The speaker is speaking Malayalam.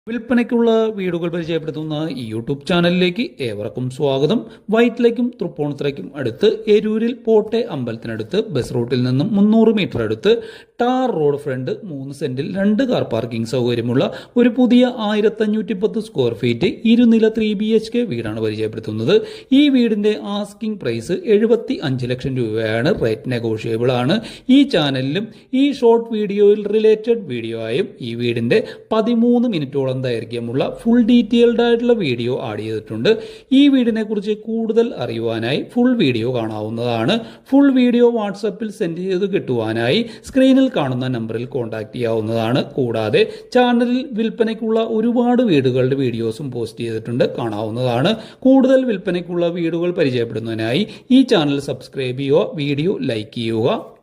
വിൽപ്പനയ്ക്കുള്ള വീടുകൾ പരിചയപ്പെടുത്തുന്ന ഈ യൂട്യൂബ് ചാനലിലേക്ക് ഏവർക്കും സ്വാഗതം. വൈറ്റിലേക്കും തൃപ്പൂണിത്തുറയ്ക്കും അടുത്ത് എരൂരിൽ പോട്ടെ അമ്പലത്തിനടുത്ത് ബസ് റൂട്ടിൽ നിന്നും 300 മീറ്റർ അടുത്ത് ടാർ റോഡ് ഫ്രണ്ട് 3 സെന്റിൽ 2 കാർ പാർക്കിംഗ് സൗകര്യമുള്ള ഒരു പുതിയ 1510 സ്ക്വയർ ഫീറ്റ് ഇരുനില 3 BHK വീടാണ് പരിചയപ്പെടുത്തുന്നത്. ഈ വീടിന്റെ ആസ്കിംഗ് പ്രൈസ് 75 ലക്ഷം രൂപയാണ്. റേറ്റ് നെഗോഷിയബിൾ ആണ്. ഈ ചാനലിലും ഈ ഷോർട്ട് വീഡിയോയിൽ റിലേറ്റഡ് വീഡിയോ ആയും ഈ വീടിന്റെ 13 മിനിറ്റോളം ദൈർഘ്യമുള്ള ഫുൾ ഡീറ്റെയിൽഡ് ആയിട്ടുള്ള വീഡിയോ ആഡ് ചെയ്തിട്ടുണ്ട്. ഈ വീടിനെ കുറിച്ച് കൂടുതൽ അറിയുവാനായി ഫുൾ വീഡിയോ കാണാവുന്നതാണ്. ഫുൾ വീഡിയോ വാട്സപ്പിൽ സെൻഡ് ചെയ്ത് കിട്ടുവാനായി സ്ക്രീനിൽ കാണുന്ന നമ്പറിൽ കോൺടാക്ട് ചെയ്യാവുന്നതാണ്. കൂടാതെ ചാനലിൽ വിൽപ്പനയ്ക്കുള്ള ഒരുപാട് വീടുകളുടെ വീഡിയോസും പോസ്റ്റ് ചെയ്തിട്ടുണ്ട്, കാണാവുന്നതാണ്. കൂടുതൽ വിൽപ്പനയ്ക്കുള്ള വീടുകൾ പരിചയപ്പെടുന്നതിനായി ഈ ചാനൽ സബ്സ്ക്രൈബ് ചെയ്യുക, വീഡിയോ ലൈക്ക് ചെയ്യുക.